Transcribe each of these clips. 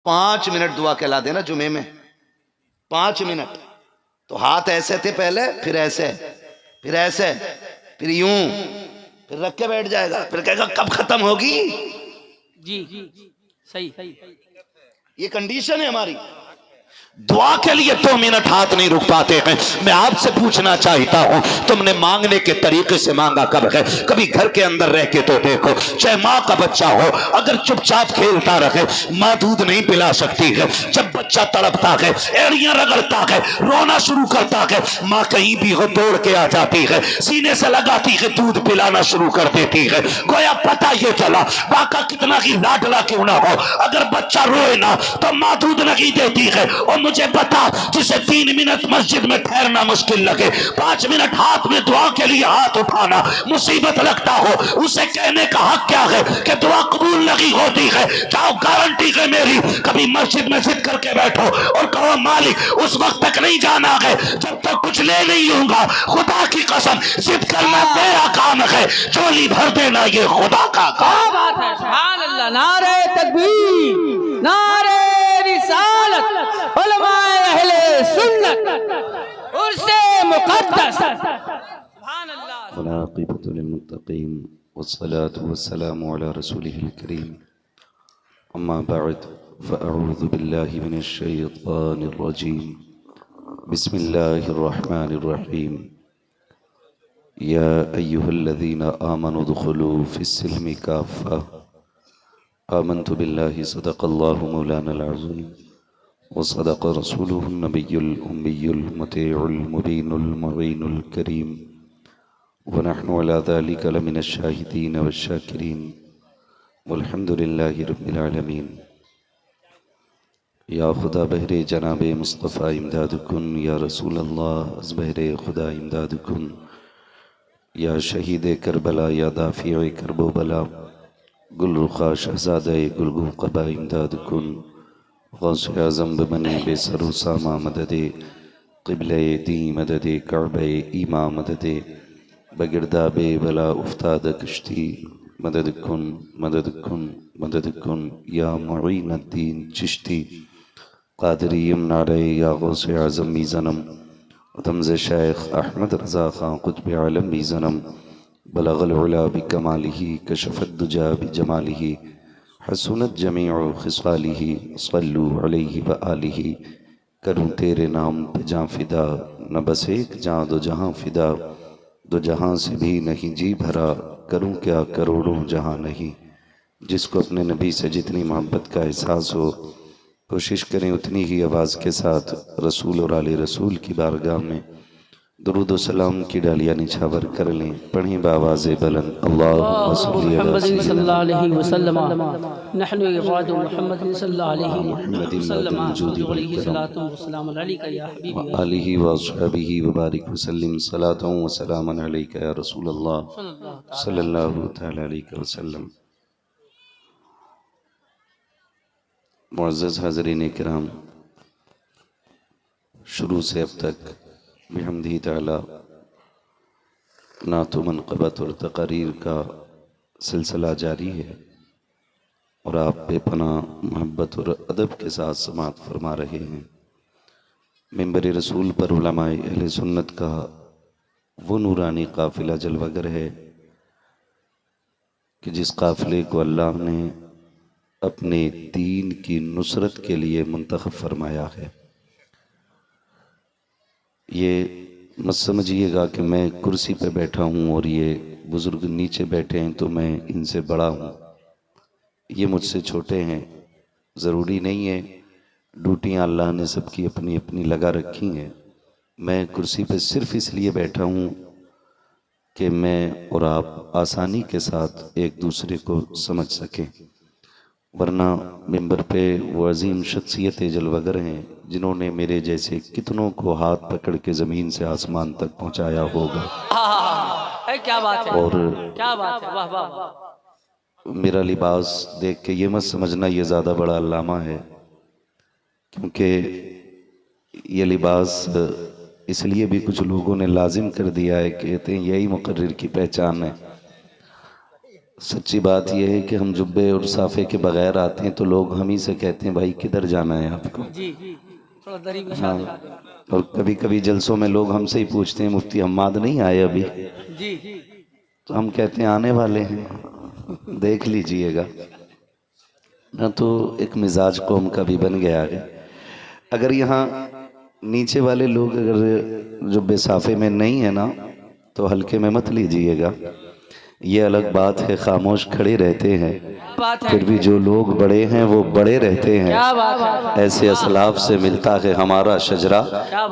5 minute दुआ कहला देना जुमे में, 5 मिनट। तो हाथ ऐसे थे पहले, फिर ऐसे, फिर ऐसे, फिर यूं, फिर रख के बैठ जाएगा, फिर कहेगा कब खत्म होगी। जी सही। ये कंडीशन है हमारी। दुआ के लिए 2 मिनट हाथ नहीं रुक पाते हैं। मैं आपसे पूछना चाहता हूं, तुमने मांगने के तरीके से मांगा कब है? कभी घर के अंदर रह के तो देखो, चाहे माँ का बच्चा हो, अगर चुपचाप खेलता रहे, माँ दूध नहीं पिला सकती है। जब बच्चा तड़पता है, एड़ियां रगड़ता है, रोना शुरू करता है, माँ कहीं भी हो दौड़ के आ जाती है, सीने से लगाती है, दूध पिलाना शुरू कर देती है। गोया पता ये चला, बाका कितना ही लाडला क्यों ना हो, अगर बच्चा रोए ना तो माँ दूध नहीं देती है। और मुझे बता, जिसे 3 मिनट मस्जिद में ठहरना मुश्किल लगे, 5 मिनट हाथ में दुआ के लिए हाथ उठाना मुसीबत लगता हो, उसे कहने का हक क्या है कि दुआ कबूल नहीं होती है? जाओ, गारंटी है मेरी, कभी मस्जिद में जिद करके बैठो और कहो मालिक उस वक्त तक नहीं जाना है जब तक कुछ ले नहीं लूंगा। खुदा की कसम, जिद करना तेरा काम है, चोली भर देना ये खुदा का काम। क्या बात है, सुभान अल्लाह। नारे तकबीर, नारे रिसालत, उलमाए अहले सुन्नत, उर्से मुक़द्दस, सुभान अल्लाह। वलाक़िबतु लिल्मुत्तक़ीन वस्सलातु वस्सलामु अला रसूलिहिल करीम। अम्मा बअद, फ़अऊज़ु बिल्लाहि मिनश शैतानिर रजीम। बिस्मिल्लाहिर रहमानिर रहीम। या अय्युहल्लज़ीना आमनु उदख़ुलू फ़िस्सिल्मि काफ़्फ़ा। आमन्तु बिल्लाहि सदक़ल्लाहु मौलानाल अज़ीम व सदक़ रसूलुहुन नबियुल उम्मियुल मुतीउल मुबीनुल मुईनुल करीम व नहनु अला ज़ालिका लमिनश शाहिदीन वश्शाकिरीन वल्हम्दुलिल्लाहि रब्बिल आलमीन। या खुदा बहरे जनाबे मुस्तफ़ा इमदाद कुन, या रसूल अल्लाह अज़ बहरे खुदा इमदाद कुन, या शहीद करबला, या दाफ़िए करबो बला, गुलरुखा शहज़ादे गुलगुक़बा इमदाद कुन, गौसे आज़म बनी बेसर सामा मददे, क़िबले दी मददे, काबे ईमा मददे, बगिरदाबे बला उफ्ताद कश्ती, मदद कुन मदद कुन मदद कुन, या मुईनुद्दीन चिश्ती क़ादरी यमनारे, या गौसे आज़म मीज़नम, तमज़ शेख अहमद रज़ा ख़ान क़ुत्ब आलम मीज़नम, बलगल उला बिकमालिही, कशफ़त दुजा बिजमालिही, हसनत जमीउ खिसालिही, सल्लु अलैहि व आलिही। करूँ तेरे नाम पे जाँ फ़िदा, न बस एक जाँ दो जहाँ फ़िदा, दो जहाँ से भी नहीं जी भरा, करूँ क्या करोड़ों जहाँ नहीं। जिसको अपने नबी से जितनी मोहब्बत का एहसास हो, कोशिश करें उतनी ही आवाज़ के साथ रसूल और आले रसूल की बारगाह में दुरूद व सलाम की डालियाँ निछावर कर लें। पढ़ें बावाज़े बुलंद, अल्लाहुम्मा सल्ली अला मुहम्मद सल्लल्लाहु अलैहि वसल्लम, नहनु इबादु मुहम्मद सल्लल्लाहु अलैहि वसल्लम, अलैहि सलातु व सलाम अलैका या हबीबी व आलिहि व अस्हाबिहि व बारिक वसल्लिम सलातन व सलामन अलैका या रसूल अल्लाह सल्लल्लाहु तआला अलैहि वसल्लम। मुअज़्ज़ज़ हाज़रीन किराम, शुरू से अब तक बिहम्दिही ताला नात व मनक़बत और तक़रीर का सिलसिला जारी है और आप बेपनाह मोहब्बत और अदब के साथ समाअत फरमा रहे हैं। मिंबर रसूल पर उलमाए अहले सुन्नत का वो नूरानी काफ़िला जलवागर है कि जिस काफ़िले को अल्लाह ने अपने दीन की नुसरत के लिए मुंतखब फरमाया है। ये मत समझिएगा कि मैं कुर्सी पे बैठा हूँ और ये बुज़ुर्ग नीचे बैठे हैं तो मैं इनसे बड़ा हूँ, ये मुझसे छोटे हैं। ज़रूरी नहीं है, ड्यूटियाँ अल्लाह ने सबकी अपनी अपनी लगा रखी हैं। मैं कुर्सी पे सिर्फ इसलिए बैठा हूँ कि मैं और आप आसानी के साथ एक दूसरे को समझ सकें, वरना मिंबर पे वो अजीम शख्सियत जलवगर हैं जिन्होंने मेरे जैसे कितनों को हाथ पकड़ के ज़मीन से आसमान तक पहुँचाया होगा। क्या बात है, और क्या बात है, वाह वाह वाह। मेरा लिबास देख के ये मत समझना ये ज़्यादा बड़ा अल्लामा है, क्योंकि ये लिबास इसलिए भी कुछ लोगों ने लाजिम कर दिया है, कहते हैं यही मुकर्रिर की पहचान है। सच्ची बात यह है कि हम जुब्बे और साफे के बगैर आते हैं तो लोग हम ही से कहते हैं भाई किधर जाना है आपको। जी थोड़ा दरी बिछा दें। हाँ, और कभी कभी जलसों में लोग हमसे ही पूछते हैं मुफ्ती हम्माद नहीं आए अभी, जी तो हम कहते हैं आने वाले हैं, देख लीजिएगा ना। तो एक मिजाज कौम का भी बन गया है। अगर यहाँ नीचे वाले लोग अगर जुब्बे साफे में नहीं है ना तो हल्के में मत लीजिएगा। ये अलग बात है, खामोश खड़े रहते हैं, बात है। फिर भी जो लोग बड़े हैं वो बड़े रहते हैं। क्या बात है। ऐसे असलाफ से मिलता है हमारा शजरा,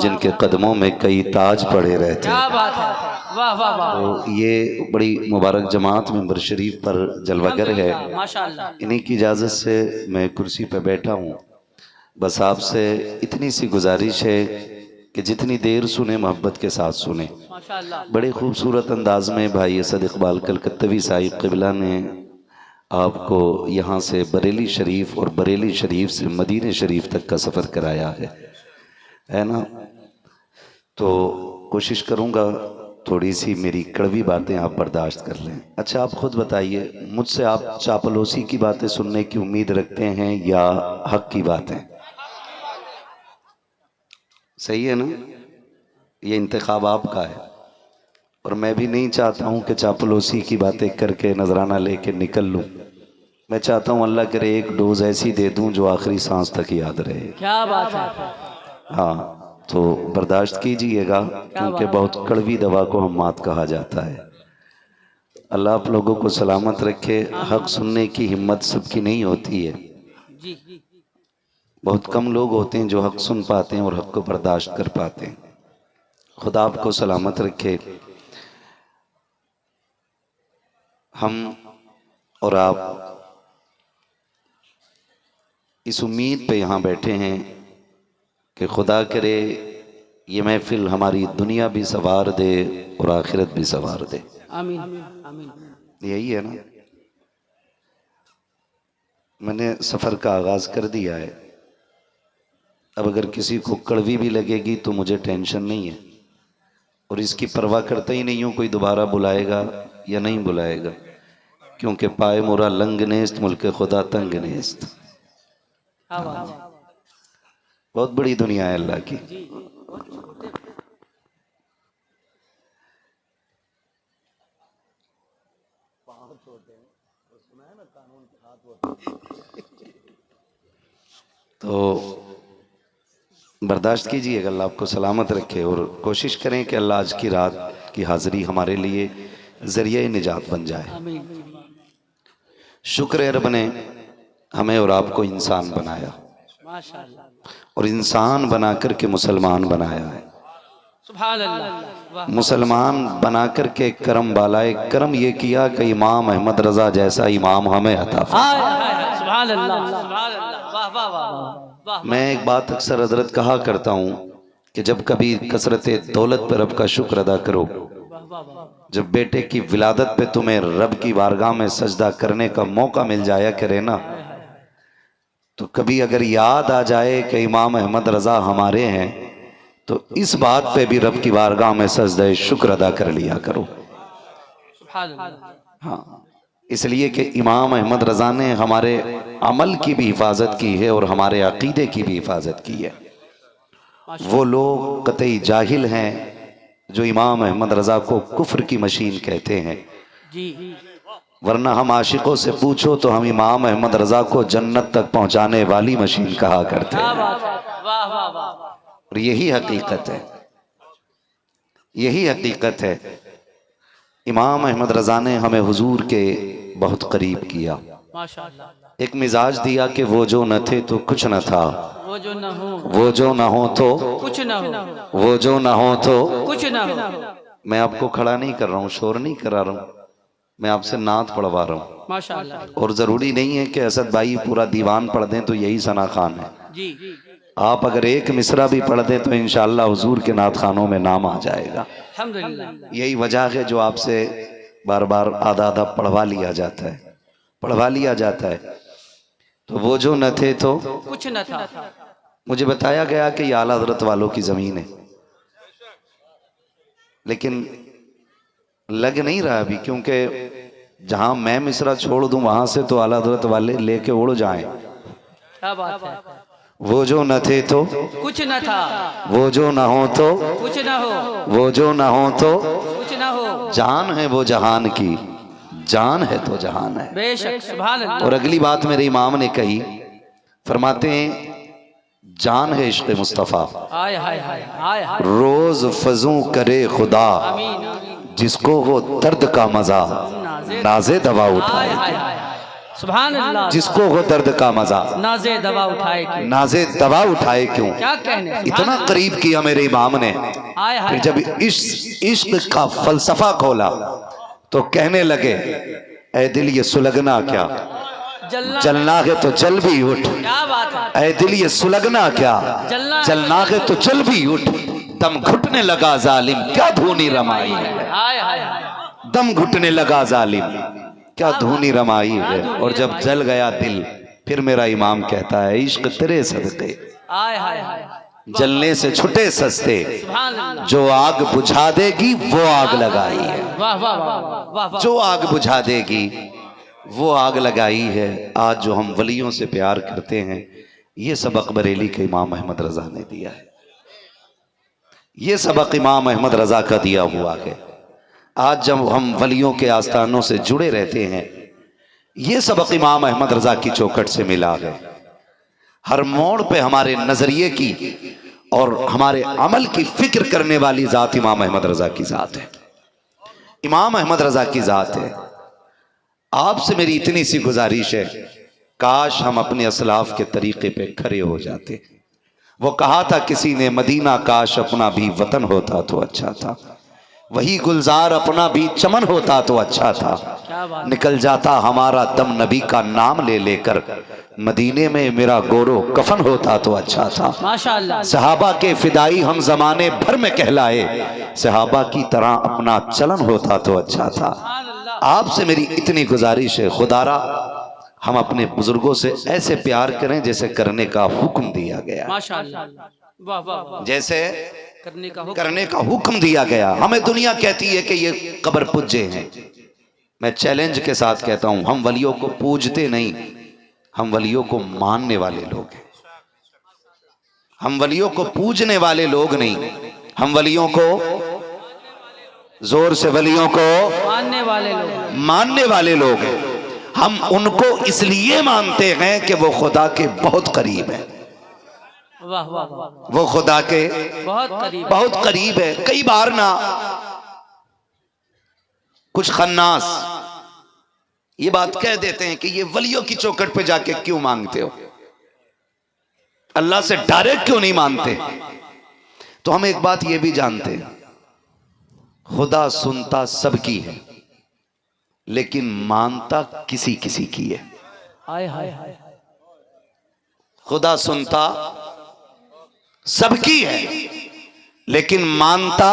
जिनके कदमों में कई ताज पड़े रहते क्या हैं। बात है। वाह वाह वाह। तो ये बड़ी मुबारक जमात मिंबर शरीफ पर जलवागर है। माशाअल्लाह। इन्हीं की इजाज़त से मैं कुर्सी पर बैठा हूँ। बस आपसे इतनी सी गुजारिश है कि जितनी देर सुने मोहब्बत के साथ सुने। माशाअल्लाह। बड़े खूबसूरत अंदाज में भाई असद इकबाल कलकत्तवी साहिब क़िबला ने आपको यहाँ से बरेली शरीफ और बरेली शरीफ से मदीने शरीफ तक का सफ़र कराया है ना। तो कोशिश करूँगा थोड़ी सी मेरी कड़वी बातें आप बर्दाश्त कर लें। अच्छा आप खुद बताइए, मुझसे आप चापलूसी की बातें सुनने की उम्मीद रखते हैं या हक की बातें? सही है ना, ये इंतखाब आपका है। और मैं भी नहीं चाहता हूँ कि चापलूसी की बातें करके नजराना लेके निकल लूँ। मैं चाहता हूँ अल्लाह करे एक डोज ऐसी दे दूँ जो आखिरी सांस तक याद रहे। क्या बात है। हाँ, तो बर्दाश्त कीजिएगा क्योंकि बहुत कड़वी दवा को हम मात कहा जाता है। अल्लाह आप लोगों को सलामत रखे। हक सुनने की हिम्मत सबकी नहीं होती है। जी बहुत कम लोग होते हैं जो हक सुन पाते हैं और हक को बर्दाश्त कर पाते हैं। खुदा आपको सलामत रखे। हम और आप इस उम्मीद पे यहाँ बैठे हैं कि खुदा करे ये महफिल हमारी दुनिया भी संवार दे और आखिरत भी संवार दे। आमीन आमीन। यही है ना। मैंने सफ़र का आगाज़ कर दिया है। अब अगर किसी को कड़वी भी लगेगी तो मुझे टेंशन नहीं है और इसकी परवाह करता ही नहीं हूँ कोई दोबारा बुलाएगा या नहीं बुलाएगा, क्योंकि पाए मोरा लंग नेस्त मुल्क खुदा तंग नेस्त। बहुत बड़ी दुनिया है अल्लाह की। तो बर्दाश्त कीजिएगा, अल्लाह आपको सलामत रखे और कोशिश करें कि अल्लाह आज की रात की हाज़िरी हमारे लिए ज़रिए निजात बन जाए। शुक्र है रब ने हमें और आपको इंसान बनाया और इंसान बना कर के मुसलमान बनाया है। सुभान अल्लाह। मुसलमान बना कर के करम बालाए करम ये किया कि इमाम अहमद रजा जैसा इमाम हमें अता फरमाया। सुभान अल्लाह सुभान अल्लाह। वाह वाह वाह। मैं एक बात अक्सर हजरत कहा करता हूँ कि जब कभी कसरत दौलत पर रब का शुक्र अदा करो, जब बेटे की विलादत पे तुम्हें रब की बारगाह में सजदा करने का मौका मिल जाया करे ना, तो कभी अगर याद आ जाए कि इमाम अहमद रजा हमारे हैं तो इस बात पे भी रब की बारगाह में सजदा शुक्र अदा कर लिया करो। हाँ, इसलिए कि इमाम अहमद रजा ने हमारे अमल की भी हिफाजत की है और हमारे अकीदे की भी हिफाजत की है। वो लोग कतई जाहिल हैं जो इमाम अहमद रजा को कुफ्र की मशीन कहते हैं, वरना हम आशिकों से पूछो तो हम इमाम अहमद रजा को जन्नत तक पहुंचाने वाली मशीन कहा करते हैं। और यही हकीकत है, यही हकीकत है। इमाम अहमद रजा ने हमें हुजूर के बहुत करीब किया। एक मिजाज दिया कि वो जो न थे तो कुछ न था, वो जो न हो तो कुछ न हो, वो जो न हो तो कुछ न हो। मैं आपको खड़ा नहीं कर रहा हूँ, शोर नहीं करा रहा हूँ, मैं आपसे नात पढ़वा रहा हूँ। माशाअल्लाह। और जरूरी नहीं है कि असद भाई पूरा दीवान पढ़ दें तो यही सना खान है। आप अगर एक मिसरा भी पढ़ दें तो इंशाअल्लाह हुजूर के नात खानों में नाम आ जाएगा। अल्हम्दुलिल्लाह। यही वजह है जो आपसे बार बार आधा आधा पढ़वा लिया जाता है, पढ़वा लिया जाता है। तो वो जो न थे तो कुछ न था। मुझे बताया गया कि ये आला हजरत वालों की जमीन है, लेकिन लग नहीं रहा अभी, क्योंकि जहां मैं मिसरा छोड़ दूं वहां से तो आला हज़रत वाले लेके उड़ जाएं। क्या बात है। वो जो न थे तो कुछ न था, वो जो न हो तो कुछ न हो, वो जो न हो तो कुछ न हो। जान है वो जहान की, जान है तो जहान है। बेशक, सुभान अल्लाह। और अगली बात मेरे इमाम ने कही, फरमाते हैं जान है इश्क़ मुस्तफ़ा, हाय हाय हाय हाय हाय। रोज फजू करे खुदा, आमीन आमीन। जिसको वो दर्द का मजा नाजे दवा हाय उठाए। हाय हाय। सुभान अल्लाह। जिसको वो दर्द का मजा नाजे दवा उठाए क्यों? नाजे दवा उठाए क्यों? क्या कहने। इतना करीब किया मेरे इमाम ने। हाय हाय। फिर जब इश्क का फलसफा खोला तो कहने लगे, ऐ दिल ये सुलगना क्या, जलना है तो जल भी उठ। क्या बात है। ऐ दिल ये सुलगना क्या, जलना है तो जल भी उठ। दम घुटने लगा जालिम, क्या धूनी रमाई है। हाय हाय हाय। दम घुटने लगा जालिम, क्या धूनी रमाई है। और जब जल गया दिल, फिर मेरा इमाम कहता है इश्क तेरे सदके, हाय हाय हाय। जलने से छुटे सस्ते, सुभान अल्लाह। जो आग बुझा देगी वो आग लगाई है। वाह वाह वाह वाह वाह। जो आग बुझा देगी वो आग लगाई है। आज जो हम वलियों से प्यार करते हैं, ये सबक बरेली के इमाम अहमद रजा ने दिया है। ये सबक इमाम अहमद रजा का दिया हुआ है। आज जब हम वलियों के आस्थानों से जुड़े रहते हैं, ये सबक इमाम अहमद रजा की चौखट से मिला है। हर मोड़ पे हमारे नजरिए की और हमारे अमल की फिक्र करने वाली जात इमाम अहमद रजा की जात है। इमाम अहमद रजा की जात है। आपसे मेरी इतनी सी गुजारिश है, काश हम अपने असलाफ के तरीके पे खड़े हो जाते। वो कहा था किसी ने, मदीना काश अपना भी वतन होता तो अच्छा था, वही गुलजार अपना भी चमन होता तो अच्छा था। निकल जाता हमारा दम नबी का नाम ले लेकर, मदीने में मेरा गोरो कफन होता तो अच्छा था। माशाअल्लाह। सहाबा के फिदाई हम जमाने भर में कहलाए, सहाबा की तरह अपना चलन होता तो अच्छा था। आपसे मेरी इतनी गुजारिश है, खुदारा हम अपने बुजुर्गों से ऐसे प्यार करें जैसे करने का हुक्म दिया गया। माशाअल्लाह। वाह वाह वाह। जैसे करने का हुक्म दिया गया। हमें दुनिया कहती है कि ये कब्र पूजे हैं। मैं चैलेंज के साथ कहता हूं, हम वलियों को पूजते नहीं, हम वलियों को मानने वाले लोग हैं। हम वलियों को पूजने वाले लोग नहीं, हम वलियों को, जोर से, वलियों को मानने वाले लोग हैं। हम उनको इसलिए मानते हैं कि वो खुदा के बहुत करीब है। वाह वाह वाह। वो खुदा के बहुत करीब है। कई बार ना कुछ खन्नास ये बात कह देते हैं कि ये वलियों की चौखट पे जाके क्यों मांगते हो, अल्लाह से डायरेक्ट क्यों नहीं मानते। तो हम एक बात ये भी जानते हैं, खुदा सुनता सबकी है लेकिन मानता किसी किसी की है। हाय हाय हाय। खुदा सुनता सबकी है लेकिन मानता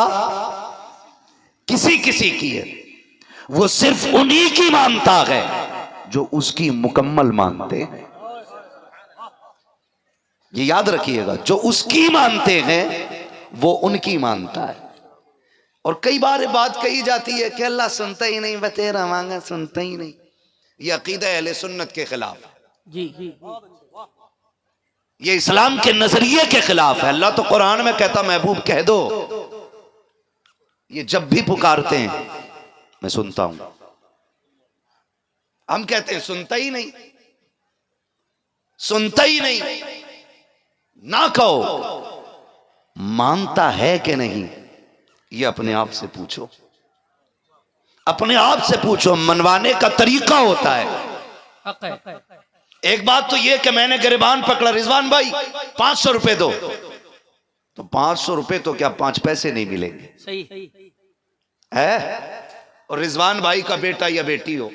किसी किसी की है। वो सिर्फ उन्हीं की मानता है जो उसकी मुकम्मल मानते हैं। ये याद रखिएगा, जो उसकी मानते हैं वो उनकी मानता है। और कई बार बात कही जाती है कि अल्लाह सुनता ही नहीं, बतेरा मांगा सुनता ही नहीं। ये अकीदा अहले सुन्नत के खिलाफ है जी। ये इस्लाम के नजरिए के खिलाफ है। अल्लाह तो कुरान में कहता, महबूब कह दो ये जब भी पुकारते हैं मैं सुनता हूं। हम कहते हैं सुनता ही नहीं, सुनता ही नहीं। ना कहो मानता है कि नहीं, ये अपने आप से पूछो, अपने आप से पूछो। मनवाने का तरीका होता है। एक बात तो ये कि मैंने गिरबान पकड़ा, रिजवान भाई 500 रुपए दो, तो 500 रुपए तो क्या 5 पैसे नहीं मिलेंगे, सही है। और रिजवान भाई का बेटा या बेटी हो,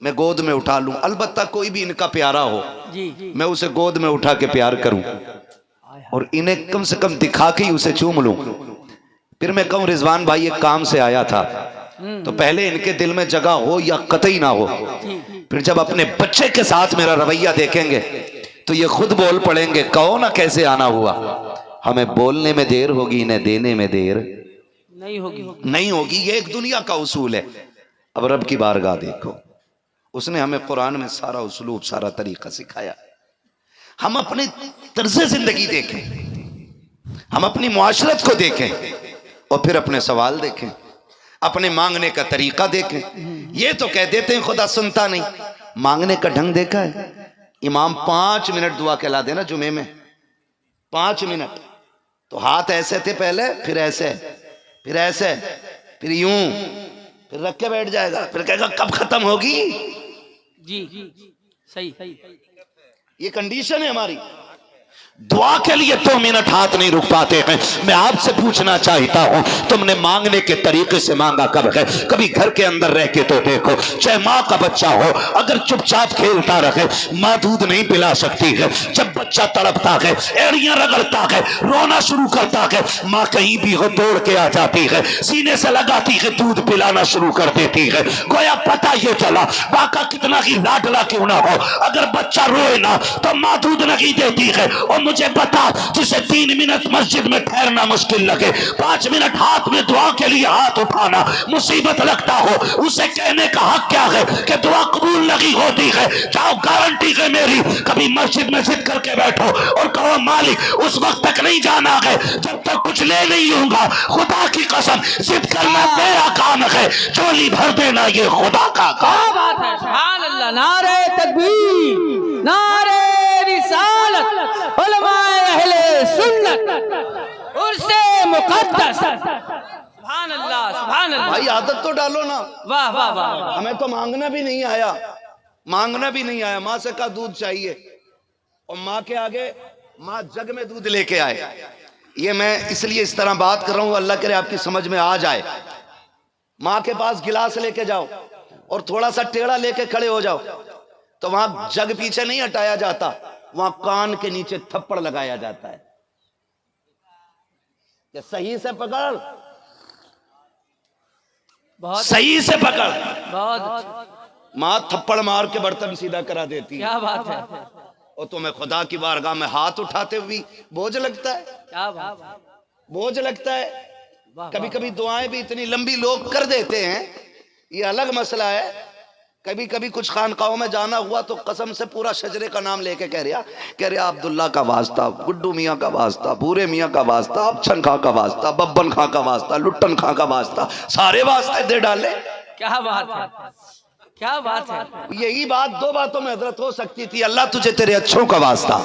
मैं गोद में उठा लूं, अलबत्ता कोई भी इनका प्यारा हो जी। मैं उसे गोद में उठा के प्यार करूं और इन्हें कम से कम दिखा के ही उसे चूम लूं। फिर मैं कहूं रिजवान भाई एक काम से आया था, तो पहले इनके दिल में जगह हो या कतई ना हो। फिर जब अपने बच्चे के साथ मेरा रवैया देखेंगे तो ये खुद बोल पड़ेंगे, कहो ना कैसे आना हुआ। हमें बोलने में देर होगी, इन्हें देने में देर नहीं होगी। ये एक दुनिया का उसूल है। अब रब की बारगाह देखो, उसने हमें कुरान में सारा उसलूब, सारा तरीका सिखाया। हम अपने तर्ज़े जिंदगी देखें, हम अपनी मुआशरत को देखें और फिर अपने सवाल देखें, अपने मांगने का तरीका देखें। ये तो कह देते हैं खुदा सुनता नहीं, मांगने का ढंग देखा है? इमाम 5 मिनट दुआ कहला देना जुमे में, 5 मिनट। तो हाथ ऐसे थे पहले, फिर ऐसे, फिर ऐसे, फिर यूं, फिर रख के बैठ जाएगा, फिर कहेगा कब खत्म होगी। जी सही। ये कंडीशन है हमारी। दुआ के लिए 2 मिनट हाथ नहीं रुक पाते हैं। मैं आपसे पूछना चाहता हूं, तुमने मांगने के तरीके से मांगा कब है? कभी घर के अंदर रह के तो देखो, चाहे माँ का बच्चा हो, अगर चुपचाप खेलता रहे, माँ दूध नहीं पिला सकती है। जब बच्चा तड़पता है, एड़ियां रगड़ता है, रोना शुरू करता है, माँ कहीं भी हो दौड़ के आ जाती है, सीने से लगाती है, दूध पिलाना शुरू कर देती है। गोया पता ये चला बाका कितना ही लाडला क्यों ना हो, अगर बच्चा रोए ना तो माँ दूध नहीं देती है। और मुझे बता, जिसे 3 मिनट मस्जिद में ठहरना मुश्किल लगे, 5 मिनट हाथ में दुआ के लिए हाथ उठाना मुसीबत लगता हो, उसे कहने का हक क्या है कि दुआ कबूल नहीं होती है? जाओ, गारंटी है मेरी, कभी मस्जिद में जिद करके बैठो और कहो मालिक उस वक्त तक नहीं जाना है जब तक कुछ ले नहीं लूंगा। खुदा की कसम, जिद करना तेरा काम है, चोली भर देना ये खुदा का काम। क्या बात है, सुभान अल्लाह। नारे तकबीर, नारे रिसालत, उलमाए अहले सुन्नत, उर्से मुक़द्दस। सुभान अल्लाह, सुभान अल्लाह। भाई आदत तो डालो ना। वाह वाह वाह। हमें तो मांगना भी नहीं आया, मांगना भी नहीं आया। माँ से कहा दूध चाहिए और माँ के आगे माँ जग में दूध लेके आए। ये मैं इसलिए इस तरह बात कर रहा हूं, अल्लाह करे आपकी समझ में आ जाए। माँ के पास गिलास लेके जाओ और थोड़ा सा टेढ़ा लेके खड़े हो जाओ, तो वहां जग पीछे नहीं हटाया जाता, वहां कान के नीचे थप्पड़ लगाया जाता है कि सही से पकड़, बहुत सही से पकड़। बहुत। माँ थप्पड़ मार के बर्तन सीधा करा देती है। क्या बात है, और तुम्हें खुदा की बारगाह में हाथ उठाते हुए बोझ लगता है, क्या बात, बोझ लगता है। कभी कभी दुआएं भी इतनी लंबी लोग कर देते हैं, ये अलग मसला है। कभी कभी कुछ खानकाहों में जाना हुआ तो कसम से पूरा शजरे का नाम लेके कह रहा अब्दुल्ला का वास्ता, गुड्डू मियाँ का वास्ता, भूरे मियाँ का वास्ता, अबछन खां का वास्ता, बब्बन खां का वास्ता, लुट्टन खां का वास्ता, सारे वास्ते दे डाले। क्या बात है, क्या बात है। यही बात 2 बातों में हजरत हो सकती थी, अल्लाह तुझे तेरे अच्छों का वास्ता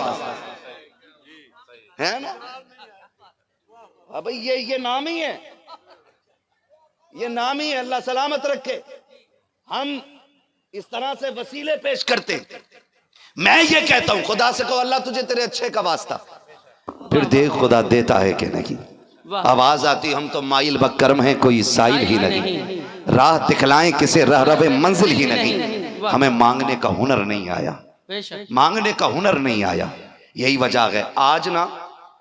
है ना। अब भाई ये नाम ही है, ये नाम ही है। अल्लाह सलामत रखे। हम इस तरह से वसीले पेश करते। मैं ये कहता हूं, खुदा से कहो अल्लाह तुझे तेरे अच्छे का वास्ता, फिर देख खुदा देता है कि नहीं। आवाज आती, हम तो माइल बकरम हैं, कोई साइल ही नहीं, राह दिखलाएं किसे रहरबे मंजिल ही नहीं। हमें मांगने का हुनर नहीं आया, मांगने का हुनर नहीं आया। यही वजह है आज ना,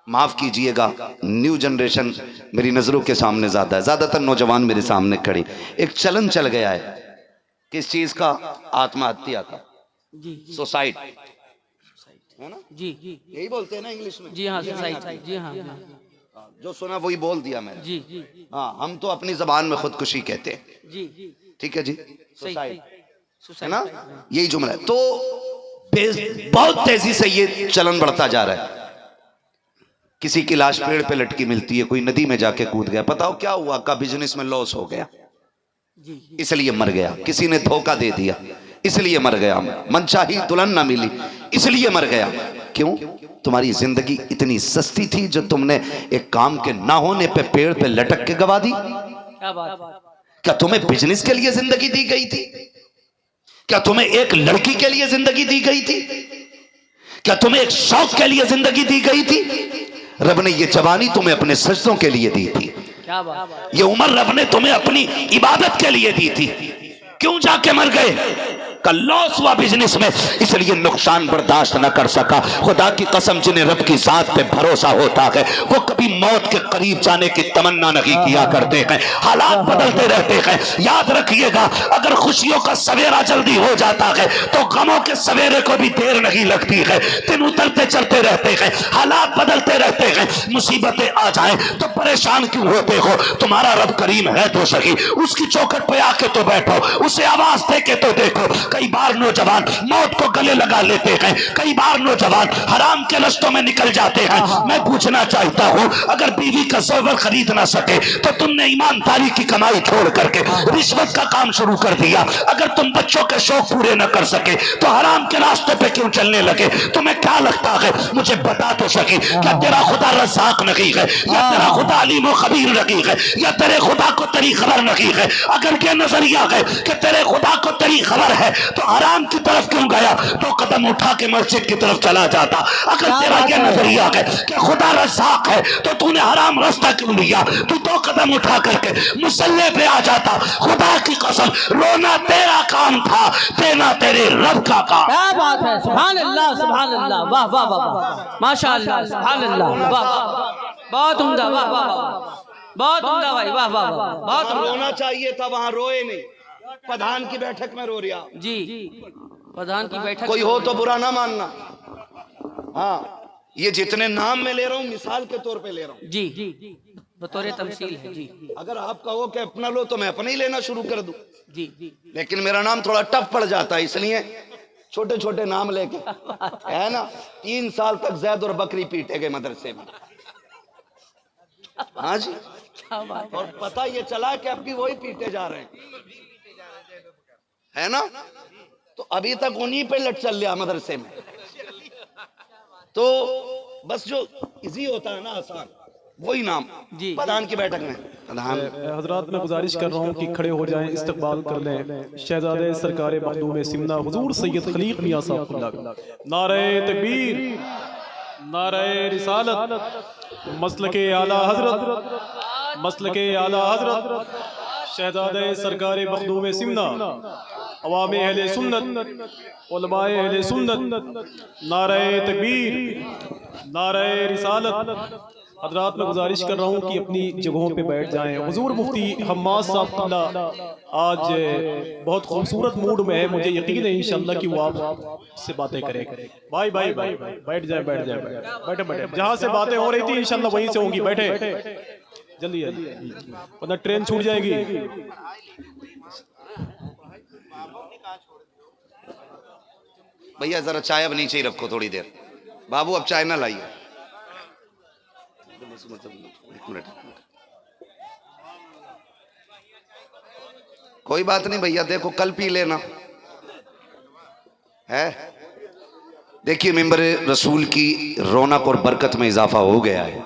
माफ कीजिएगा, न्यू जनरेशन मेरी नजरों के सामने ज्यादा है, ज्यादातर नौजवान मेरे सामने खड़े। एक चलन चल गया है, किस चीज का? आत्महत्या का, सुसाइड, है ना जी। यही बोलते हैं ना इंग्लिश में। जी हाँ, सुसाइड। जी हाँ, जो सुना वही बोल दिया मैंने। जी। हाँ, हम तो अपनी जबान में खुदकुशी कहते हैं। जी। ठीक है जी, सुसाइड, है ना, सुसाइड। यही जुमला है। तो बहुत तेजी से ये चलन बढ़ता जा रहा है। किसी की लाश पेड़ पे लटकी मिलती है, कोई नदी में जाके कूद गया, पता हो क्या हुआ? का बिजनेस में लॉस हो गया, इसलिए मर गया। किसी ने धोखा दे दिया, इसलिए मर गया। मनचाही दुल्हन ना मिली, इसलिए मर गया। क्यों? तुम्हारी जिंदगी इतनी सस्ती थी जो तुमने एक काम के ना होने पे पेड़ पे लटक के गवा दी। क्या बात। क्या तुम्हें बिजनेस के लिए जिंदगी दी गई थी? क्या तुम्हें एक लड़की के लिए जिंदगी दी गई थी? क्या तुम्हें एक शौक के लिए जिंदगी दी गई थी? रब ने ये जवानी तुम्हें अपने सजदों के लिए दी थी। क्या बात। ये उम्र रब ने तुम्हें अपनी इबादत के लिए दी थी। क्यों जाके मर गए? का लॉस हुआ बिजनेस में, इसलिए नुकसान बर्दाश्त न कर सका। खुदा की कसम, जिन्हें रब की जात पे भरोसा होता है वो कभी मौत के करीब जाने की तमन्ना नहीं किया करते हैं। हालात बदलते रहते हैं, याद रखिएगा। अगर खुशियों का सवेरा जल्दी हो जाता है तो गमों के सवेरे को भी देर नहीं लगती है। दिन उतरते चलते रहते हैं, हालात बदलते रहते हैं, मुसीबतें आ जाए तो परेशान क्यों होते हो? तुम्हारा रब करीम है तो सही, उसकी चौखट पे आके तो बैठो, उसे आवाज दे के तो देखो। कई बार नौजवान मौत को गले लगा लेते हैं, कई बार नौजवान हराम के रस्तों में निकल जाते हैं। मैं पूछना चाहता हूं, अगर बीवी का ज़ेवर खरीद ना सके तो तुमने ईमानदारी की कमाई छोड़ करके रिश्वत का काम शुरू कर दिया। अगर तुम बच्चों के शौक पूरे न कर सके तो हराम के रास्ते पे क्यों चलने लगे? तुम्हें क्या लगता है? मुझे बता तो सके, क्या तेरा खुदा रज़्ज़ाक़ नहीं है, या तेरा खुदा अलीम व खबीर नहीं है, या तेरे खुदा को तेरी खबर नहीं है? अगर ये नजरिया है कि तेरे खुदा को तेरी खबर है तो हराम की तरफ क्यों गया? 2 कदम उठा के मस्जिद की तरफ चला जाता। अगर तेरा ये नजरिया है कि खुदा रज़्ज़ाक़ है तो तूने हराम रास्ता क्यों लिया? तू 2 कदम उठा करके मुसल्ले पे आ जाता। खुदा की कसम, रोना तेरा काम था, देना तेरे रब का काम। क्या बात है, सुभान अल्लाह, सुभान अल्लाह, वाह वाह वाह, माशाअल्लाह, सुभान अल्लाह, वाह, बहुत उम्दा, वाह वाह वाह, बहुत उम्दा भाई, वाह वाह वाह, बहुत उम्दा। रोना चाहिए था, वहां रोए नहीं। प्रधान की बैठक में रो रिया जी, प्रधान की बैठक कोई हो तो बुरा ना मानना। हाँ, ये जितने नाम मैं ले रहा हूँ मिसाल के तौर पे ले रहा हूँ जी, बतौर तमसील है जी। अगर आप कहो कि अपना लो तो मैं अपना ही लेना शुरू कर दूं, जी, लेकिन मेरा नाम थोड़ा टफ पड़ जाता है, इसलिए छोटे छोटे नाम लेके, है ना। 3 साल तक जैद और बकरी पीटे गए मदरसे में। हाँ जी, और पता ये चला कि अब भी वही पीटे जा रहे हैं, है ना। तो अभी तक उन्हीं पे लट चल रहा मदरसे में। तो बस जो इजी होता है ना, आसान, वही नाम जी। प्रधान की बैठक में प्रधान हजरात, मैं गुजारिश कर रहा हूँ कि खड़े हो जाएं, इस्तकबाल कर लें शहजादे सरकार मखदूम सिमना हुजूर सैयद खलीक मियां साहब। नारे तकबीर, नारे रिसालत, मसलके आला हजरत, मसलके आला हजरत, शहजादे सरकार मखदूम सिमना, अवामे अहले सुन्नत, उलमाए अहले सुन्नत, नारे तकबीर, नारे रिसालत। हजरात, मैं गुजारिश कर रहा हूँ कि अपनी जगहों पे बैठ जाएं। हुजूर मुफ्ती हम्माद साहब आज बहुत खूबसूरत मूड में है, मुझे यकीन है इंशाअल्लाह कि वो आप से बातें करें। भाई भाई भाई बैठ जाए, बैठ जाए, बैठे बैठे, जहाँ से बातें हो रही थी इंशाअल्लाह वहीं से होंगी। बैठे जल्दी जल्दी, वरना ट्रेन छूट जाएगी। भैया जरा चाय अब नीचे ही रखो थोड़ी देर। बाबू अब चाय ना लाइए, एक मिनट। कोई बात नहीं भैया, देखो कल पी लेना है। देखिए, मिंबर रसूल की रौनक और बरकत में इजाफा हो गया है।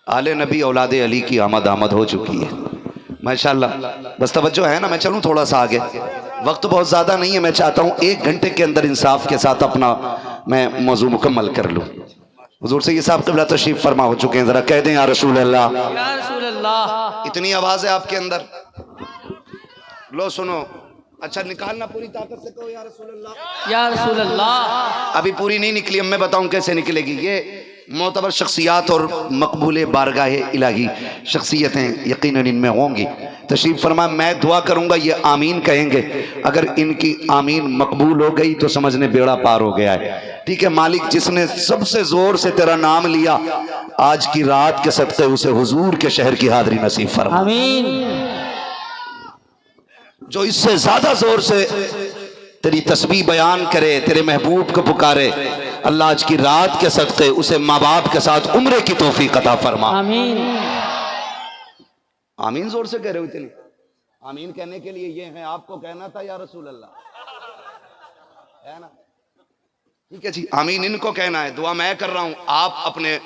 आले नबी औलादे अली की आमद हो चुकी है माशाल्लाह। बस तवज्जो है ना, मैं चलूँ थोड़ा सा आगे, वक्त बहुत ज़्यादा नहीं है। मैं चाहता हूँ 1 घंटे के अंदर इंसाफ के साथ अपना मैं मौजू मुकम्मल कर लूँ। हुजूर से ये साहब क़िबला तशरीफ फरमा हो चुके हैं, ज़रा कह दें या रसूल अल्लाह, या रसूल अल्लाह। इतनी आवाज़ है आपके अंदर, लो सुनो। अच्छा, निकालना पूरी ताकत से कहो या रसूल अल्लाह, या रसूल अल्लाह। अभी पूरी नहीं निकली, अब मैं बताऊं कैसे निकलेगी। ये मोतबर शख्सियात और मकबूल बारगाह इलाही शख्सियतें यकीनन इनमें होंगी। तशरीफ फरमा, मैं दुआ करूंगा, ये आमीन कहेंगे। अगर इनकी आमीन मकबूल हो गई तो समझने बेड़ा पार हो गया है। ठीक है मालिक, जिसने सबसे जोर से तेरा नाम लिया आज की रात के सदक़े उसे हुजूर के शहर की हाज़िरी नसीब फरमा। आमीन। जो इससे ज्यादा जोर से तेरी तस्बीह बयान करे, तेरे महबूब को पुकारे, अल्लाह आज की रात के सदक़े उसे माँ बाप के साथ उम्रे की तौफीक अता फरमा। आमीन। आमीन जोर से कह रहे हो इतनी? आमीन कहने के लिए ये है, आपको कहना था या रसूल अल्लाह, है ना। ठीक है जी, आमीन इनको कहना है, दुआ मैं कर रहा हूं, आप अपने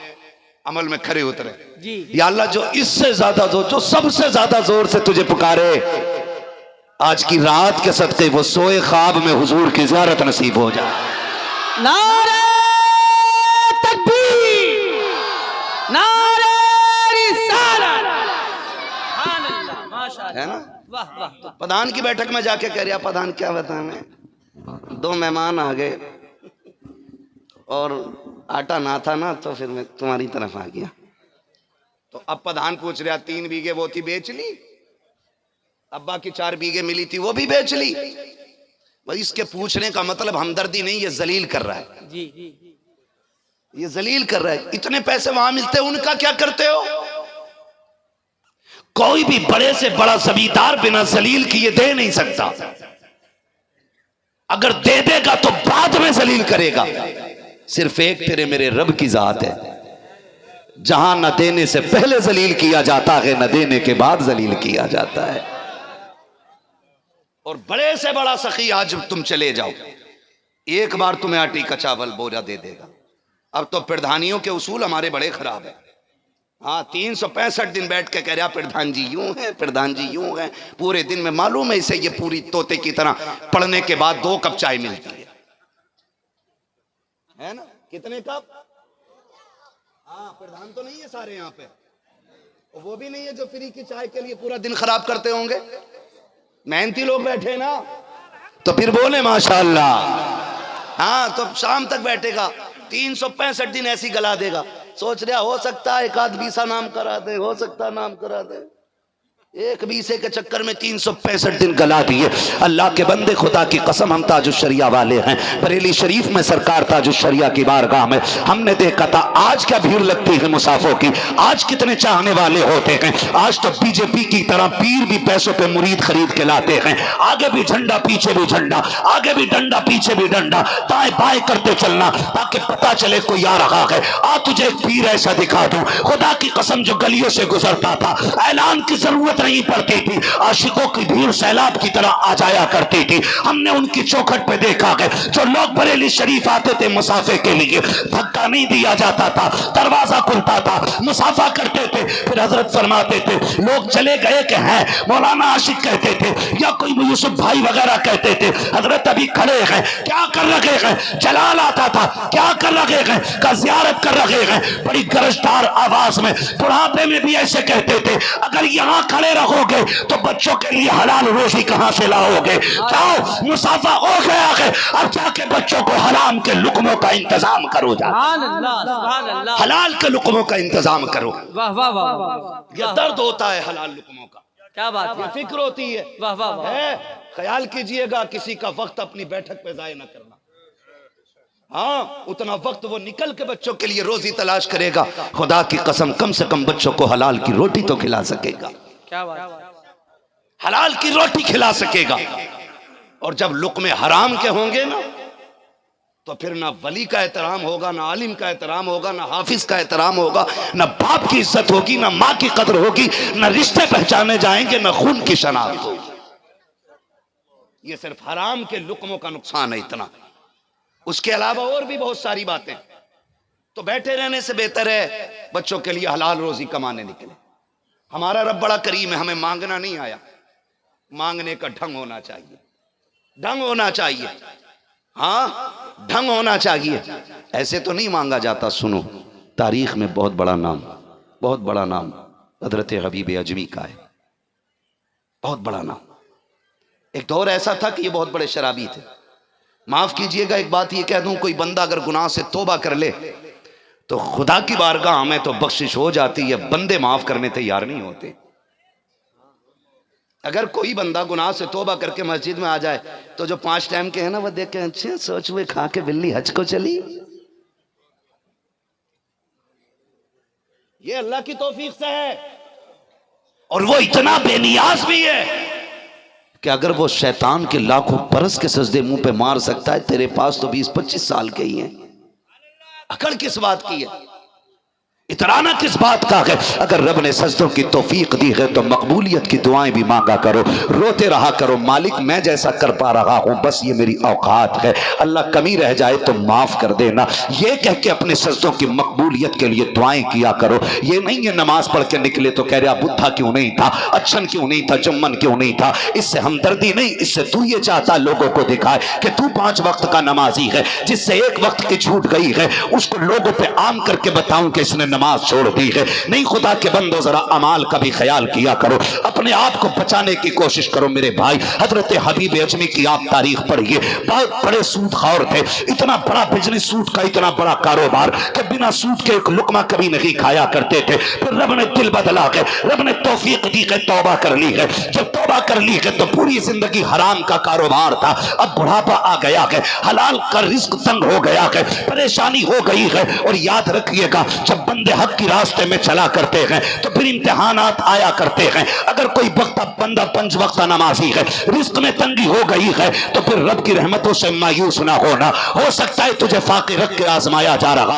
अमल में खड़े उतरे जी। या अल्लाह, जो इससे ज्यादा जोर, जो सबसे ज्यादा जोर से तुझे पुकारे आज की रात के सदक़े वो सोए ख्वाब में हुजूर की ज़ियारत नसीब हो जाए। नारे तकबीर, नारे रिसालत, सुभान अल्लाह, माशाअल्लाह, है ना। वाह वाह। प्रधान की बैठक में जाके कह रहा, प्रधान क्या बताने, 2 मेहमान आ गए और आटा ना था ना, तो फिर मैं तुम्हारी तरफ आ गया। तो अब प्रधान पूछ रहा, 3 बीघे वो थी बेच ली, अब्बा की 4 बीघे मिली थी वो भी बेच ली। भाई इसके पूछने का मतलब हमदर्दी नहीं, ये जलील कर रहा है। जी। ये जलील कर रहा है। इतने पैसे वहां मिलते हैं, उनका क्या करते हो? कोई भी बड़े से बड़ा जमींदार बिना जलील किए दे नहीं सकता। अगर दे देगा तो बाद में जलील करेगा। सिर्फ एक तेरे मेरे रब की जात है, जहां न देने से पहले जलील किया जाता है, न देने के बाद जलील किया जाता है। और बड़े से बड़ा सखी आज तुम चले जाओ, एक बार तुम्हें आटी का चावल बोरा दे देगा। अब तो प्रधानियों के उसूल हमारे बड़े खराब है। हाँ, 365 दिन बैठ के कह रहा प्रधान जी यूं है, प्रधान जी यूं है। पूरे दिन में मालूम है इसे ये पूरी तोते की तरह पढ़ने के बाद 2 कप चाय मिलती है ना? कितने कप? हाँ, प्रधान तो नहीं है सारे यहाँ पे, वो भी नहीं है जो फ्री की चाय के लिए पूरा दिन खराब करते होंगे। मेहनती लोग बैठे ना, तो फिर बोले माशाअल्लाह। हाँ, तो शाम तक बैठेगा, 365 दिन ऐसी गला देगा। सोच रहा हो सकता है एक आध बीसा नाम करा दे, हो सकता नाम करा दे। एक बीसे के चक्कर में 365 दिन गला दिए। अल्लाह के बंदे, खुदा की कसम हम ताजुश्शरिया वाले हैं। बरेली शरीफ में सरकार ताजुश्शरिया की बारगाह में हमने देखा था आज क्या भीड़ लगती है मुसाफों की, आज कितने चाहने वाले होते हैं। आज तो बीजेपी की तरह पीर भी पैसों पे मुरीद खरीद के लाते हैं। आगे भी झंडा पीछे भी झंडा, आगे भी डंडा पीछे भी डंडा, दाएं बाएं करते चलना ताकि पता चले कोई आ रहा है। आ तुझे एक पीर ऐसा दिखा दूं, खुदा की कसम जो गलियों से गुजरता था, ऐलान की जरूरत नहीं पड़ती थी, आशिकों की भीड़ सैलाब की तरह आ जाया करती थी। हमने उनकी चौखट पे देखा है, जो लोग बरेली शरीफ आते थे मुसाफे के लिए, धक्का नहीं दिया जाता था, दरवाजा खुलता था, मुसाफा करते थे। फिर हजरत फरमाते थे लोग चले गए कि हैं, मौलाना आशिक कहते थे या कोई यूसुफ भाई वगैरह कहते थे, हजरत अभी खड़े हैं, क्या कर रहे हैं? जलाल आता था, क्या कर रहे हैं? का जियारत कर रहे हैं। बड़ी गरजदार आवाज में बुढ़ापे में भी ऐसे कहते थे, अगर यहाँ खड़े रहोगे तो बच्चों के लिए हलाल रोजी कहां से लाओगे? जाओ, मुसाफा हो गया है, अब जाके बच्चों को हराम के लुकमों का इंतजाम करो। हलाल के लुकमों का इंतजाम करो। वाह वाह वाह वाह, यह दर्द होता है हलाल लुकमों का, क्या बात है, फिक्र होती है। वाह वाह वाह, ख्याल कीजिएगा किसी का वक्त अपनी बैठक पे जाया न करना। हाँ, उतना वक्त वो निकल के बच्चों के लिए रोजी तलाश करेगा। खुदा की कसम कम से कम बच्चों को हलाल की रोटी तो खिला सकेगा, क्या बात, हलाल की रोटी खिला सकेगा। और जब लुक़मे हराम के होंगे ना, तो फिर ना वली का एहतराम होगा, ना आलिम का एहतराम होगा, ना हाफिज का एहतराम होगा, ना बाप की इज्जत होगी, ना माँ की कदर होगी, ना रिश्ते पहचाने जाएंगे, ना खून की शनाख्त होगी। ये सिर्फ हराम के लुक़मों का नुकसान है इतना। उसके अलावा और भी बहुत सारी बातें। तो बैठे रहने से बेहतर है बच्चों के लिए हलाल रोजी कमाने निकले। हमारा रब बड़ा करीम है, हमें मांगना नहीं आया, मांगने का ढंग होना चाहिए, ढंग होना चाहिए। हाँ, ढंग होना चाहिए, ऐसे तो नहीं मांगा जाता। सुनो, तारीख में बहुत बड़ा नाम हजरत हबीब अजमी का है, बहुत बड़ा नाम। एक दौर ऐसा था कि ये बहुत बड़े शराबी थे। माफ कीजिएगा, एक बात ये कह दूं, कोई बंदा अगर गुनाह से तौबा कर ले तो खुदा की बारगाह में तो बख्शिश हो जाती है, बंदे माफ करने तैयार नहीं होते। अगर कोई बंदा गुनाह से तौबा करके मस्जिद में आ जाए तो जो 5 टाइम के हैं ना, वो देख के अच्छे सोच हुए खा के बिल्ली हज को चली। ये अल्लाह की तौफीक से है। और वो इतना बेनियाज भी है कि अगर वो शैतान के लाखों बरस के सजदे मुंह पे मार सकता है, तेरे पास तो 20-25 साल के ही हैं। अकड़ किस बात की है, इतराना किस बात का है? अगर रब ने सजदों की तौफीक दी है तो मकबूलियत की दुआएं भी मांगा करो, रोते रहा करो, मालिक मैं जैसा कर पा रहा हूं बस ये मेरी औकात है, अल्लाह कमी रह जाए तो माफ कर देना, ये कह के अपने सजदों की मकबूलियत के लिए दुआएं किया करो। ये नहीं है नमाज पढ़ के निकले तो कह रहा बुद्धा क्यों नहीं था, अच्छन क्यों नहीं था, जुम्मन क्यों नहीं था। इससे हमदर्दी नहीं, इससे तू ये चाहता लोगों को दिखाए कि तू 5 वक्त का नमाजी है। जिससे एक वक्त की छूट गई है उसको लोगों पे आम करके बताऊं कि इसने नमाज छोड़ दी है। नहीं खुदा के बंदो, जरा अमाल का भी ख्याल किया करो, अपने आप को बचाने की कोशिश करो मेरे भाई। हजरत हबीब अजमी की आप तारीख पढ़िए, बहुत बड़े सूदखोर थे, इतना बड़ा बिजनेस सूद का इतना बड़ा कारोबार कि बिना सूद के एक लुकमा कभी नहीं खाया करते थे। फिर रब ने दिल बदला है, रब ने तौफीक दी है, तौबा कर ली है। जब तौबा कर ली है तो पूरी जिंदगी हराम का कारोबार था, अब बुढ़ापा आ गया है, हलाल का रिस्क तंग हो गया है, परेशानी हो गई है। और याद रखिएगा, जब बंदे हक की रास्ते में चला करते हैं तो फिर इम्तिहानात आया करते हैं। अगर कोई बंदा 5 वक्त नमाजी है, रिस्क में तंगी हो गई है, तो फिर रब की रहमतों से मायूस ना होना। हो सकता है तुझे फाके रख के आजमाया जा रहा